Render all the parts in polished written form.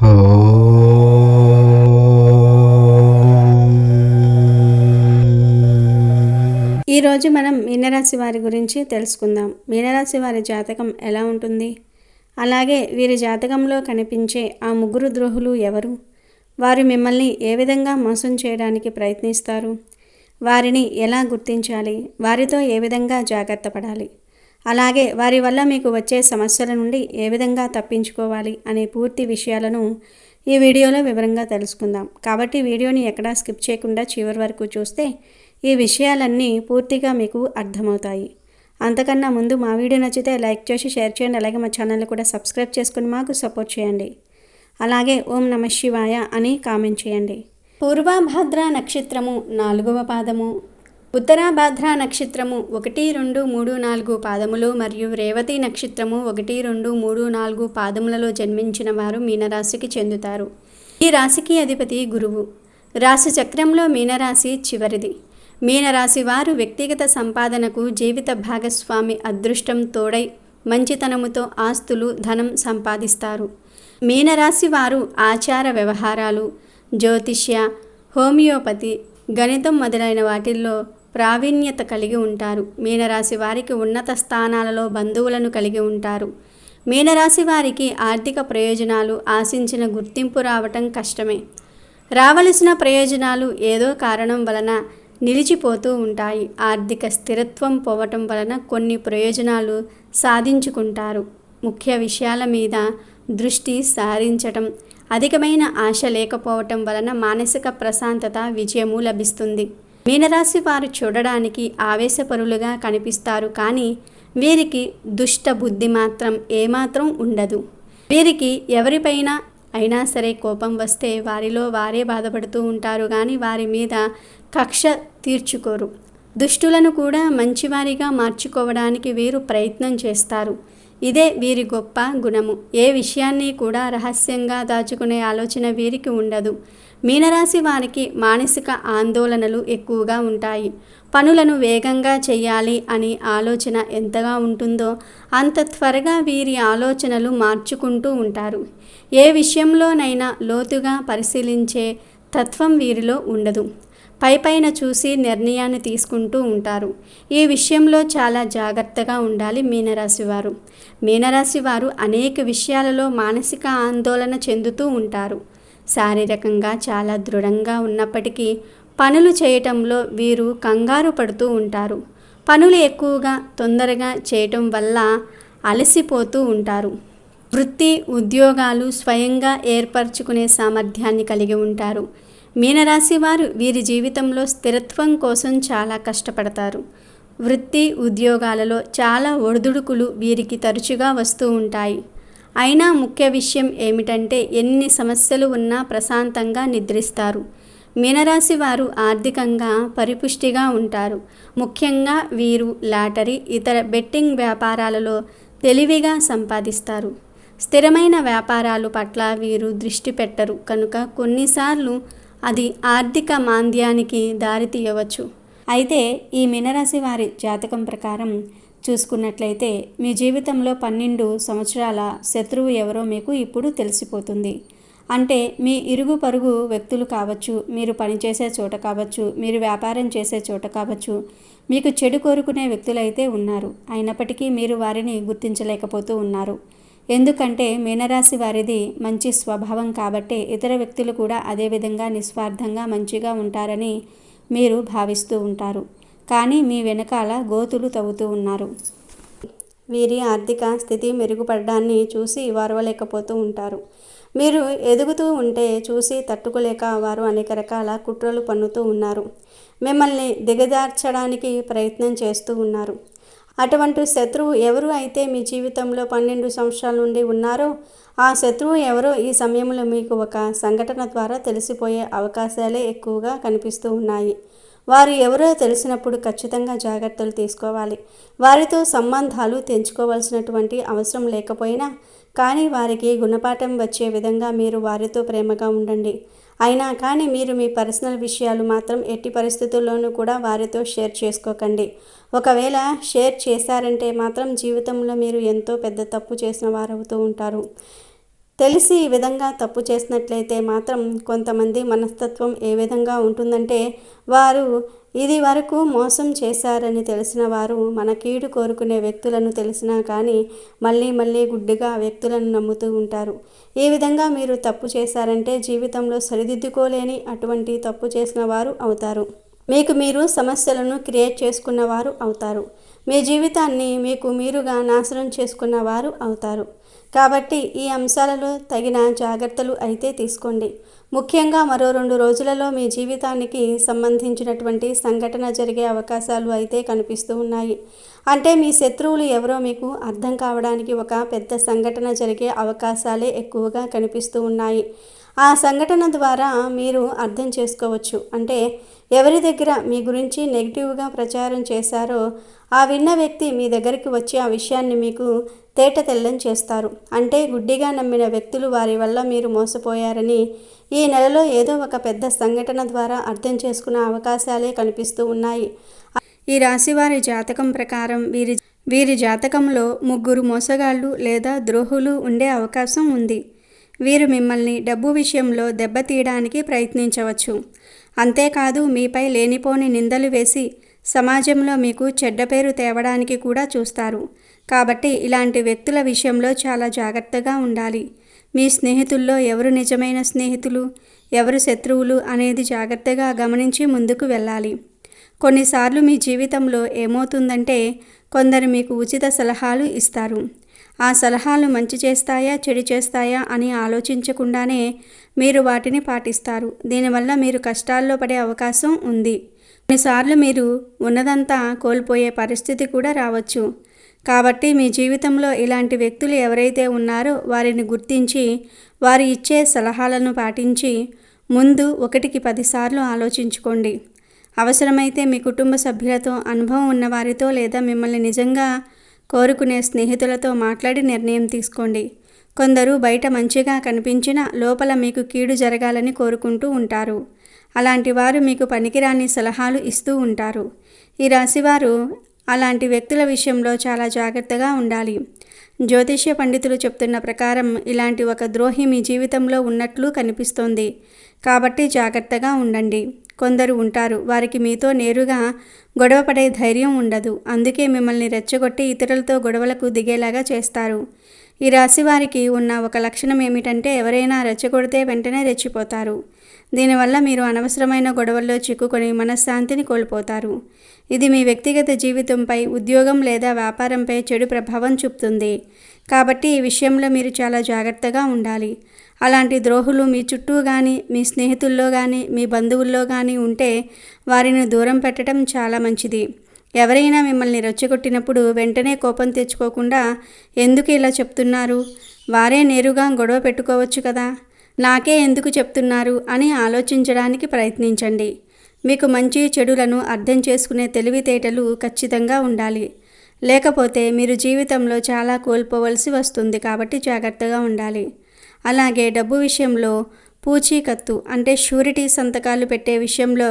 ఈరోజు మనం మీనరాశి వారి గురించి తెలుసుకుందాం. మీనరాశి వారి జాతకం ఎలా ఉంటుంది, అలాగే వీరి జాతకంలో కనిపించే ఆ ముగ్గురు ద్రోహులు ఎవరు, వారు మిమ్మల్ని ఏ విధంగా మోసం చేయడానికి ప్రయత్నిస్తారు, వారిని ఎలా గుర్తించాలి, వారితో ఏ విధంగా జాగ్రత్త పడాలి, అలాగే వారి వల్ల మీకు వచ్చే సమస్యల నుండి ఏ విధంగా తప్పించుకోవాలి అనే పూర్తి విషయాలను ఈ వీడియోలో వివరంగా తెలుసుకుందాం. కాబట్టి వీడియోని ఎక్కడా స్కిప్ చేయకుండా చివరి వరకు చూస్తే ఈ విషయాలన్నీ పూర్తిగా మీకు అర్థమవుతాయి. అంతకన్నా ముందు మా వీడియో నచ్చితే లైక్ చేసి షేర్ చేయండి. అలాగే మా ఛానల్ని కూడా సబ్స్క్రైబ్ చేసుకుని మాకు సపోర్ట్ చేయండి. అలాగే ఓం నమ శివాయ అని కామెంట్ చేయండి. పూర్వభాద్ర నక్షత్రము 4వ పాదము, ఉత్తరాభాద్ర నక్షత్రము 1, 2, 3, 4 పాదములు మరియు రేవతి నక్షత్రము 1, 2, 3, 4 పాదములలో జన్మించిన వారు మీనరాశికి చెందుతారు. ఈ రాశికి అధిపతి గురువు. రాశి చక్రంలో మీనరాశి చివరిది. మీనరాశి వారు వ్యక్తిగత సంపాదనకు జీవిత భాగస్వామి అదృష్టం తోడై మంచితనముతో ఆస్తులు, ధనం సంపాదిస్తారు. మీనరాశి వారు ఆచార వ్యవహారాలు, జ్యోతిష్య, హోమియోపతి, గణితం మొదలైన వాటిల్లో ప్రావీణ్యత కలిగి ఉంటారు. మీనరాశి వారికి ఉన్నత స్థానాలలో బంధువులను కలిగి ఉంటారు. మీనరాశి వారికి ఆర్థిక ప్రయోజనాలు ఆశించిన గుర్తింపు రావటం కష్టమే. రావలసిన ప్రయోజనాలు ఏదో కారణం వలన నిలిచిపోతూ ఉంటాయి. ఆర్థిక స్థిరత్వం పోవటం వలన కొన్ని ప్రయోజనాలు సాధించుకుంటారు. ముఖ్య విషయాల మీద దృష్టి సారించటం, అధికమైన ఆశ లేకపోవటం వలన మానసిక ప్రశాంతత, విజయము లభిస్తుంది. మీనరాశి వారు చూడడానికి ఆవేశపరులుగా కనిపిస్తారు, కానీ వీరికి దుష్ట బుద్ధి మాత్రం ఏమాత్రం ఉండదు. వీరికి ఎవరిపైన అయినా సరే కోపం వస్తే వారిలో వారే బాధపడుతూ ఉంటారు, కానీ వారి మీద కక్ష తీర్చుకోరు. దుష్టులను కూడా మంచివారిగా మార్చుకోవడానికి వీరు ప్రయత్నం చేస్తారు. ఇదే వీరి గొప్ప గుణము. ఏ విషయాన్ని కూడా రహస్యంగా దాచుకునే ఆలోచన వీరికి ఉండదు. మీనరాశి వారికి మానసిక ఆందోళనలు ఎక్కువగా ఉంటాయి. పనులను వేగంగా చేయాలి అని ఆలోచన ఎంతగా ఉంటుందో అంత త్వరగా వీరి ఆలోచనలు మార్చుకుంటూ ఉంటారు. ఏ విషయంలోనైనా లోతుగా పరిశీలించే తత్వం వీరిలో ఉండదు. పైపైన చూసి నిర్ణయాన్ని తీసుకుంటూ ఉంటారు. ఈ విషయంలో చాలా జాగ్రత్తగా ఉండాలి మీనరాశి వారు. మీనరాశి వారు అనేక విషయాలలో మానసిక ఆందోళన చెందుతూ ఉంటారు. శారీరకంగా చాలా దృఢంగా ఉన్నప్పటికీ పనులు చేయటంలో వీరు కంగారు పడుతూ ఉంటారు. పనులు ఎక్కువగా తొందరగా చేయటం వల్ల అలసిపోతూ ఉంటారు. వృత్తి, ఉద్యోగాలు స్వయంగా ఏర్పరచుకునే సామర్థ్యాన్ని కలిగి ఉంటారు. మీనరాశి వారు వీరి జీవితంలో స్థిరత్వం కోసం చాలా కష్టపడతారు. వృత్తి, ఉద్యోగాలలో చాలా ఒడిదుడుకులు వీరికి తరచుగా వస్తూ ఉంటాయి. అయినా ముఖ్య విషయం ఏమిటంటే ఎన్ని సమస్యలు ఉన్నా ప్రశాంతంగా నిద్రిస్తారు. మీనరాశి వారు ఆర్థికంగా పరిపుష్టిగా ఉంటారు. ముఖ్యంగా వీరు లాటరీ, ఇతర బెట్టింగ్ వ్యాపారాలలో తెలివిగా సంపాదిస్తారు. స్థిరమైన వ్యాపారాలు పట్ల వీరు దృష్టి పెట్టరు కనుక కొన్నిసార్లు అది ఆర్థిక మాంద్యానికి దారితీయవచ్చు. అయితే ఈ మీనరాశి వారి జాతకం ప్రకారం చూసుకున్నట్లయితే మీ జీవితంలో 12 సంవత్సరాల శత్రువు ఎవరో మీకు ఇప్పుడు తెలిసిపోతుంది. అంటే మీ ఇరుగు పొరుగు వ్యక్తులు కావచ్చు, మీరు పనిచేసే చోట కావచ్చు, మీరు వ్యాపారం చేసే చోట కావచ్చు, మీకు చెడు కోరుకునే వ్యక్తులైతే ఉన్నారు. అయినప్పటికీ మీరు వారిని గుర్తించలేకపోతూ ఉన్నారు. ఎందుకంటే మీనరాశి వారిది మంచి స్వభావం కాబట్టి ఇతర వ్యక్తులు కూడా అదేవిధంగా నిస్వార్థంగా మంచిగా ఉంటారని మీరు భావిస్తూ ఉంటారు. కానీ మీ వెనకాల గోతులు తవ్వుతూ ఉన్నారు. వీరి ఆర్థిక స్థితి మెరుగుపడడాన్ని చూసి వారవలేకపోతూ ఉంటారు. మీరు ఎదుగుతూ ఉంటే చూసి తట్టుకోలేక వారు అనేక రకాల కుట్రలు పన్నుతూ ఉన్నారు. మిమ్మల్ని దిగజార్చడానికి ప్రయత్నం చేస్తూ ఉన్నారు. అటువంటి శత్రువు ఎవరు అయితే మీ జీవితంలో 12 సంవత్సరాల నుండి ఉన్నారో ఆ శత్రువు ఎవరో ఈ సమయంలో మీకు ఒక సంఘటన ద్వారా తెలిసిపోయే అవకాశాలే ఎక్కువగా కనిపిస్తూ ఉన్నాయి. వారు ఎవరో తెలిసినప్పుడు ఖచ్చితంగా జాగ్రత్తలు తీసుకోవాలి. వారితో సంబంధాలు తెంచుకోవాల్సినటువంటి అవసరం లేకపోయినా కానీ వారికి గుణపాఠం వచ్చే విధంగా మీరు వారితో ప్రేమగా ఉండండి. అయినా కానీ మీరు మీ పర్సనల్ విషయాలు మాత్రం ఎట్టి పరిస్థితుల్లోనూ కూడా వారితో షేర్ చేసుకోకండి. ఒకవేళ షేర్ చేశారంటే మాత్రం జీవితంలో మీరు ఎంతో పెద్ద తప్పు చేసిన వారవుతూ ఉంటారు. తెలిసి ఈ విధంగా తప్పు చేసినట్లయితే మాత్రం కొంతమంది మనస్తత్వం ఏ విధంగా ఉంటుందంటే, వారు ఇది వరకు మోసం చేశారని తెలిసిన వారు మన కీడు కోరుకునే వ్యక్తులను తెలిసినా కానీ మళ్ళీ మళ్ళీ గుడ్డిగా ఆ వ్యక్తులను నమ్ముతూ ఉంటారు. ఈ విధంగా మీరు తప్పు చేశారంటే జీవితంలో సరిదిద్దుకోలేని అటువంటి తప్పు చేసిన వారు అవుతారు. మీకు మీరు సమస్యలను క్రియేట్ చేసుకున్నవారు అవుతారు. మీ జీవితాన్ని మీకు మీరుగా నాశనం చేసుకున్నవారు అవుతారు. కాబట్టి ఈ అంశాలలో తగిన జాగ్రత్తలు అయితే తీసుకోండి. ముఖ్యంగా మరో 2 రోజులలో మీ జీవితానికి సంబంధించినటువంటి సంఘటన జరిగే అవకాశాలు అయితే కనిపిస్తూ ఉన్నాయి. అంటే మీ శత్రువులు ఎవరో మీకు అర్థం కావడానికి ఒక పెద్ద సంఘటన జరిగే అవకాశాలే ఎక్కువగా కనిపిస్తూ ఉన్నాయి. ఆ సంఘటన ద్వారా మీరు అర్థం చేసుకోవచ్చు. అంటే ఎవరి దగ్గర మీ గురించి నెగిటివ్గా ప్రచారం చేశారో ఆ విన్న వ్యక్తి మీ దగ్గరికి వచ్చి ఆ విషయాన్ని మీకు తేట తెల్లం చేస్తారు. అంటే గుడ్డిగా నమ్మిన వ్యక్తులు వారి వల్ల మీరు మోసపోయారని ఈ నెలలో ఏదో ఒక పెద్ద సంఘటన ద్వారా అర్థం చేసుకునే అవకాశాలే కనిపిస్తూ ఉన్నాయి. ఈ రాశివారి జాతకం ప్రకారం వీరి జాతకంలో 3 మోసగాళ్ళు లేదా ద్రోహులు ఉండే అవకాశం ఉంది. వీరు మిమ్మల్ని డబ్బు విషయంలో దెబ్బతీయడానికి ప్రయత్నించవచ్చు. అంతేకాదు మీపై లేనిపోని నిందలు వేసి సమాజంలో మీకు చెడ్డ పేరు తేవడానికి కూడా చూస్తారు. కాబట్టి ఇలాంటి వ్యక్తుల విషయంలో చాలా జాగ్రత్తగా ఉండాలి. మీ స్నేహితుల్లో ఎవరు నిజమైన స్నేహితులు, ఎవరు శత్రువులు అనేది జాగ్రత్తగా గమనించి ముందుకు వెళ్ళాలి. కొన్నిసార్లు మీ జీవితంలో ఏమవుతుందంటే కొందరు మీకు ఉచిత సలహాలు ఇస్తారు. ఆ సలహాలు మంచి చేస్తాయా చెడు చేస్తాయా అని ఆలోచించకుండానే మీరు వాటిని పాటిస్తారు. దీనివల్ల మీరు కష్టాల్లో పడే అవకాశం ఉంది. కొన్నిసార్లు మీరు ఉన్నదంతా కోల్పోయే పరిస్థితి కూడా రావచ్చు. కాబట్టి మీ జీవితంలో ఇలాంటి వ్యక్తులు ఎవరైతే ఉన్నారో వారిని గుర్తించి వారు ఇచ్చే సలహాలను పాటించి ముందు 1కి 10 సార్లు ఆలోచించుకోండి. అవసరమైతే మీ కుటుంబ సభ్యులతో, అనుభవం ఉన్నవారితో లేదా మిమ్మల్ని నిజంగా కోరుకునే స్నేహితులతో మాట్లాడి నిర్ణయం తీసుకోండి. కొందరు బయట మంచిగా కనిపించినా లోపల మీకు కీడు జరగాలని కోరుకుంటూ ఉంటారు. అలాంటి వారు మీకు పనికిరాని సలహాలు ఇస్తూ ఉంటారు. ఈ రాశివారు అలాంటి వ్యక్తుల విషయంలో చాలా జాగ్రత్తగా ఉండాలి. జ్యోతిష్య పండితులు చెప్తున్న ప్రకారం ఇలాంటి ఒక ద్రోహి మీ జీవితంలో ఉన్నట్లు కనిపిస్తోంది. కాబట్టి జాగ్రత్తగా ఉండండి. కొందరు ఉంటారు, వారికి మీతో నేరుగా గొడవపడే ధైర్యం ఉండదు. అందుకే మిమ్మల్ని రెచ్చగొట్టి ఇతరులతో గొడవలకు దిగేలాగా చేస్తారు. ఈ రాశి వారికి ఉన్న ఒక లక్షణం ఏమిటంటే ఎవరైనా రెచ్చగొడితే వెంటనే రెచ్చిపోతారు. దీనివల్ల మీరు అనవసరమైన గొడవల్లో చిక్కుకొని మనశ్శాంతిని కోల్పోతారు. ఇది మీ వ్యక్తిగత జీవితంపై, ఉద్యోగం లేదా వ్యాపారంపై చెడు ప్రభావం చూపుతుంది. కాబట్టి ఈ విషయంలో మీరు చాలా జాగ్రత్తగా ఉండాలి. అలాంటి ద్రోహులు మీ చుట్టూ కానీ, మీ స్నేహితుల్లో కానీ, మీ బంధువుల్లో కానీ ఉంటే వారిని దూరం పెట్టడం చాలా మంచిది. ఎవరైనా మిమ్మల్ని రెచ్చగొట్టినప్పుడు వెంటనే కోపం తెచ్చుకోకుండా ఎందుకు ఇలా చెప్తున్నారు, వారే నేరుగా గొడవ పెట్టుకోవచ్చు కదా, నాకే ఎందుకు చెప్తున్నారు అని ఆలోచించడానికి ప్రయత్నించండి. మీకు మంచి చెడులను అర్థం చేసుకునే తెలివితేటలు ఖచ్చితంగా ఉండాలి. లేకపోతే మీరు జీవితంలో చాలా కోల్పోవలసి వస్తుంది. కాబట్టి జాగ్రత్తగా ఉండాలి. అలాగే డబ్బు విషయంలో పూచీకత్తు అంటే షూరిటీ సంతకాలు పెట్టే విషయంలో,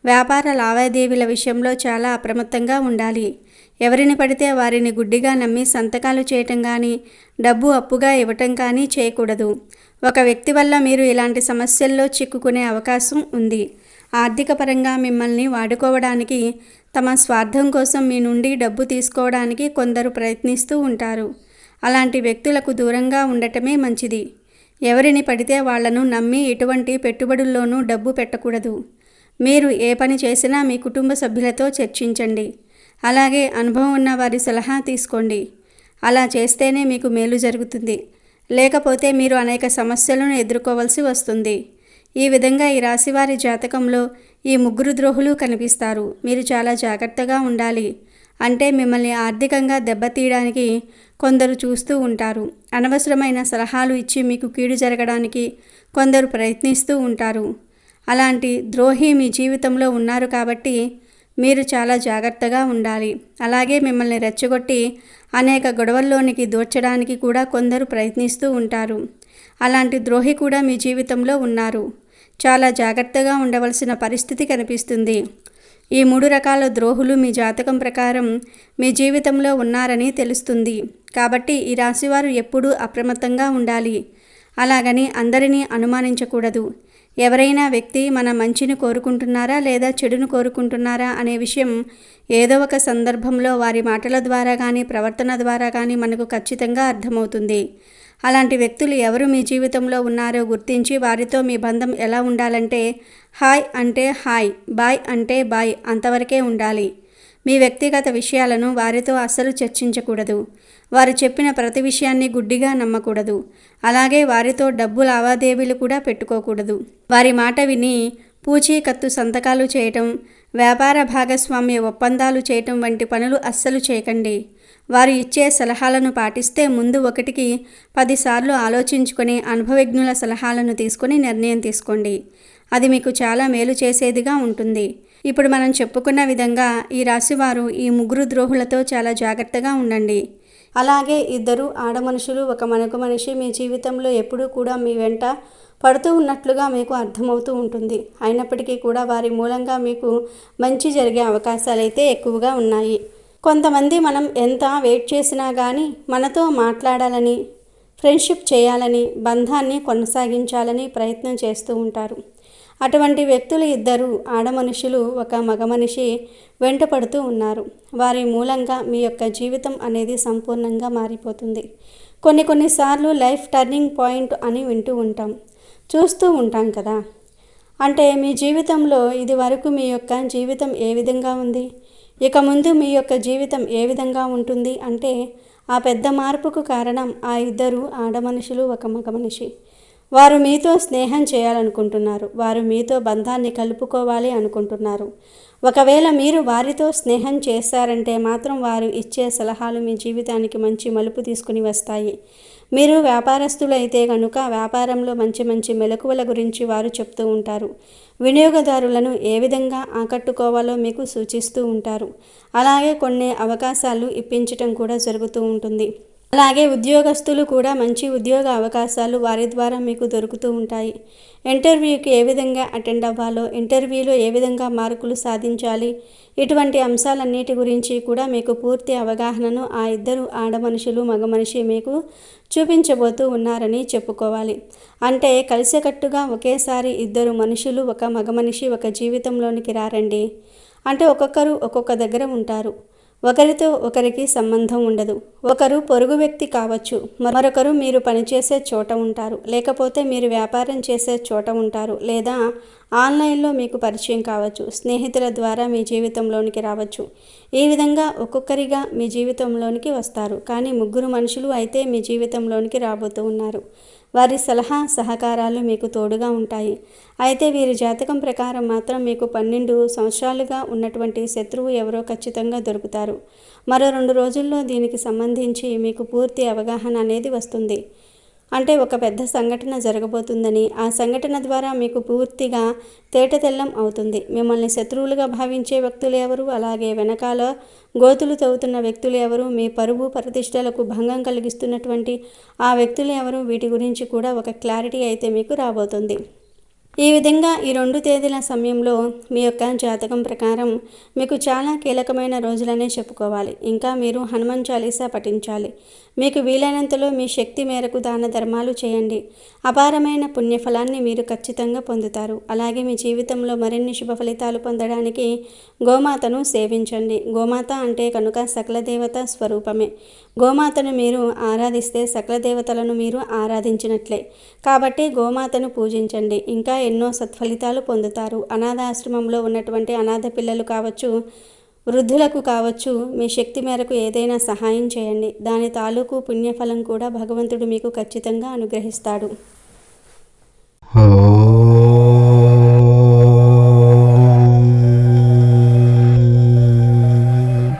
వ్యాపార లావాదేవీల విషయంలో చాలా అప్రమత్తంగా ఉండాలి. ఎవరిని పడితే వారిని గుడ్డిగా నమ్మి సంతకాలు చేయటం కానీ, డబ్బు అప్పుగా ఇవ్వటం కానీ చేయకూడదు. ఒక వ్యక్తి వల్ల మీరు ఇలాంటి సమస్యల్లో చిక్కుకునే అవకాశం ఉంది. ఆర్థిక పరంగా మిమ్మల్ని వాడుకోవడానికి, తమ స్వార్థం కోసం మీ నుండి డబ్బు తీసుకోవడానికి కొందరు ప్రయత్నిస్తూ ఉంటారు. అలాంటి వ్యక్తులకు దూరంగా ఉండటమే మంచిది. ఎవరిని పడితే వాళ్లను నమ్మి ఎటువంటి పెట్టుబడుల్లోనూ డబ్బు పెట్టకూడదు. మీరు ఏ పని చేసినా మీ కుటుంబ సభ్యులతో చర్చించండి. అలాగే అనుభవం ఉన్న వారి సలహా తీసుకోండి. అలా చేస్తేనే మీకు మేలు జరుగుతుంది. లేకపోతే మీరు అనేక సమస్యలను ఎదుర్కోవాల్సి వస్తుంది. ఈ విధంగా ఈ రాశివారి జాతకంలో ఈ 3 ద్రోహులు కనిపిస్తారు. మీరు చాలా జాగ్రత్తగా ఉండాలి. అంటే మిమ్మల్ని ఆర్థికంగా దెబ్బతీయడానికి కొందరు చూస్తూ ఉంటారు. అనవసరమైన సలహాలు ఇచ్చి మీకు కీడు జరగడానికి కొందరు ప్రయత్నిస్తూ ఉంటారు. అలాంటి ద్రోహి మీ జీవితంలో ఉన్నారు కాబట్టి మీరు చాలా జాగ్రత్తగా ఉండాలి. అలాగే మిమ్మల్ని రెచ్చగొట్టి అనేక గొడవల్లోనికి దూర్చడానికి కూడా కొందరు ప్రయత్నిస్తూ ఉంటారు. అలాంటి ద్రోహి కూడా మీ జీవితంలో ఉన్నారు. చాలా జాగ్రత్తగా ఉండవలసిన పరిస్థితి కనిపిస్తుంది. ఈ 3 రకాల ద్రోహులు మీ జాతకం ప్రకారం మీ జీవితంలో ఉన్నారని తెలుస్తుంది. కాబట్టి ఈ రాశివారు ఎప్పుడూ అప్రమత్తంగా ఉండాలి. అలాగని అందరినీ అనుమానించకూడదు. ఎవరైనా వ్యక్తి మన మంచిని కోరుకుంటున్నారా లేదా చెడును కోరుకుంటున్నారా అనే విషయం ఏదో ఒక సందర్భంలో వారి మాటల ద్వారా కానీ ప్రవర్తన ద్వారా కానీ మనకు ఖచ్చితంగా అర్థమవుతుంది. అలాంటి వ్యక్తులు ఎవరు మీ జీవితంలో ఉన్నారో గుర్తించి వారితో మీ బంధం ఎలా ఉండాలంటే హాయ్ అంటే హాయ్, బాయ్ అంటే బాయ్ అంతవరకే ఉండాలి. మీ వ్యక్తిగత విషయాలను వారితో అస్సలు చర్చించకూడదు. వారు చెప్పిన ప్రతి విషయాన్ని గుడ్డిగా నమ్మకూడదు. అలాగే వారితో డబ్బు లావాదేవీలు కూడా పెట్టుకోకూడదు. వారి మాట విని పూచీకత్తు సంతకాలు చేయటం, వ్యాపార భాగస్వామ్య ఒప్పందాలు చేయటం వంటి పనులు అస్సలు చేయకండి. వారు ఇచ్చే సలహాలను పాటిస్తే ముందు 1కి 10 సార్లు ఆలోచించుకొని అనుభవజ్ఞుల సలహాలను తీసుకొని నిర్ణయం తీసుకోండి. అది మీకు చాలా మేలు చేసేదిగా ఉంటుంది. ఇప్పుడు మనం చెప్పుకున్న విధంగా ఈ రాశివారు ఈ ముగ్గురు ద్రోహులతో చాలా జాగ్రత్తగా ఉండండి. అలాగే ఇద్దరు ఆడమనుషులు ఒక మగ మనిషి మీ జీవితంలో ఎప్పుడూ కూడా మీ వెంట పడుతూ ఉన్నట్లుగా మీకు అర్థమవుతూ ఉంటుంది. అయినప్పటికీ కూడా వారి మూలంగా మీకు మంచి జరిగే అవకాశాలు అయితే ఎక్కువగా ఉన్నాయి. కొంతమంది మనం ఎంత వెయిట్ చేసినా కానీ మనతో మాట్లాడాలని, ఫ్రెండ్షిప్ చేయాలని, బంధాన్ని కొనసాగించాలని ప్రయత్నం చేస్తూ ఉంటారు. అటువంటి వ్యక్తులు ఇద్దరు ఆడమనుషులు ఒక మగ మనిషి వెంట పడుతూ ఉన్నారు. వారి మూలంగా మీ యొక్క జీవితం అనేది సంపూర్ణంగా మారిపోతుంది. కొన్నిసార్లు లైఫ్ టర్నింగ్ పాయింట్ అని వింటూ ఉంటాం, చూస్తూ ఉంటాం కదా. అంటే మీ జీవితంలో ఇది వరకు మీ యొక్క జీవితం ఏ విధంగా ఉంది, ఇక ముందు మీ యొక్క జీవితం ఏ విధంగా ఉంటుంది అంటే ఆ పెద్ద మార్పుకు కారణం ఆ ఇద్దరు ఆడమనుషులు ఒక మగ మనిషి. వారు మీతో స్నేహం చేయాలనుకుంటున్నారు. వారు మీతో బంధాన్ని కలుపుకోవాలి అనుకుంటున్నారు. ఒకవేళ మీరు వారితో స్నేహం చేశారంటే మాత్రం వారు ఇచ్చే సలహాలు మీ జీవితానికి మంచి మలుపు తీసుకుని వస్తాయి. మీరు వ్యాపారస్తులు అయితే కనుక వ్యాపారంలో మంచి మెలకువల గురించి వారు చెప్తూ ఉంటారు. వినియోగదారులను ఏ విధంగా ఆకట్టుకోవాలో మీకు సూచిస్తూ ఉంటారు. అలాగే కొన్ని అవకాశాలు ఇప్పించటం కూడా జరుగుతూ ఉంటుంది. అలాగే ఉద్యోగస్తులు కూడా మంచి ఉద్యోగ అవకాశాలు వారి ద్వారా మీకు దొరుకుతూ ఉంటాయి. ఇంటర్వ్యూకి ఏ విధంగా అటెండ్ అవ్వాలో, ఇంటర్వ్యూలో ఏ విధంగా మార్కులు సాధించాలి, ఇటువంటి అంశాలన్నిటి గురించి కూడా మీకు పూర్తి అవగాహనను ఆ ఇద్దరు ఆడమనుషులు మగ మనిషి మీకు చూపించబోతూ ఉన్నారని చెప్పుకోవాలి. అంటే కలిసికట్టుగా ఒకేసారి ఇద్దరు మనుషులు ఒక మగ మనిషి ఒక జీవితంలోనికి రారండి. అంటే ఒక్కొక్కరు ఒక్కొక్క దగ్గర ఉంటారు. ఒకరితో ఒకరికి సంబంధం ఉండదు. ఒకరు పొరుగు వ్యక్తి కావచ్చు, మరొకరు మీరు పనిచేసే చోట ఉంటారు, లేకపోతే మీరు వ్యాపారం చేసే చోట ఉంటారు, లేదా ఆన్లైన్లో మీకు పరిచయం కావచ్చు, స్నేహితుల ద్వారా మీ జీవితంలోనికి రావచ్చు. ఈ విధంగా ఒక్కొక్కరిగా మీ జీవితంలోనికి వస్తారు. కానీ ముగ్గురు మనుషులు అయితే మీ జీవితంలోనికి రాబోతూ ఉన్నారు. వారి సలహా సహకారాలు మీకు తోడుగా ఉంటాయి. అయితే వీరి జాతకం ప్రకారం మాత్రం మీకు 12 సంవత్సరాలుగా ఉన్నటువంటి శత్రువు ఎవరో ఖచ్చితంగా దొరుకుతారు. మరో 2 రోజుల్లో దీనికి సంబంధించి మీకు పూర్తి అవగాహన అనేది వస్తుంది. అంటే ఒక పెద్ద సంఘటన జరగబోతుందని, ఆ సంఘటన ద్వారా మీకు పూర్తిగా తేటతెల్లం అవుతుంది. మిమ్మల్ని శత్రువులుగా భావించే వ్యక్తులు ఎవరు, అలాగే వెనకాల గోతులు తవ్వుతున్న వ్యక్తులు ఎవరు, మీ పరువు ప్రతిష్టలకు భంగం కలిగిస్తున్నటువంటి ఆ వ్యక్తులు ఎవరు, వీటి గురించి కూడా ఒక క్లారిటీ అయితే మీకు రాబోతుంది. ఈ విధంగా ఈ 2 తేదీల సమయంలో మీ యొక్క జాతకం ప్రకారం మీకు చాలా కీలకమైన రోజులనే చెప్పుకోవాలి. ఇంకా మీరు హనుమాన్ చాలీసా పఠించాలి. మీకు వీలైనంతలో మీ శక్తి మేరకు దాన ధర్మాలు చేయండి. అపారమైన పుణ్యఫలాన్ని మీరు ఖచ్చితంగా పొందుతారు. అలాగే మీ జీవితంలో మరిన్ని శుభ ఫలితాలు పొందడానికి గోమాతను సేవించండి. గోమాత అంటే కనుక సకల దేవత స్వరూపమే. గోమాతను మీరు ఆరాధిస్తే సకల దేవతలను మీరు ఆరాధించినట్లే. కాబట్టి గోమాతను పూజించండి. ఇంకా ఎన్నో సత్ఫలితాలు పొందుతారు. అనాథాశ్రమంలో ఉన్నటువంటి అనాథ పిల్లలు కావచ్చు, వృద్ధులకు కావచ్చు, మీ శక్తి మేరకు ఏదైనా సహాయం చేయండి. దాని తాలూకు పుణ్యఫలం కూడా భగవంతుడు మీకు ఖచ్చితంగా అనుగ్రహిస్తాడు.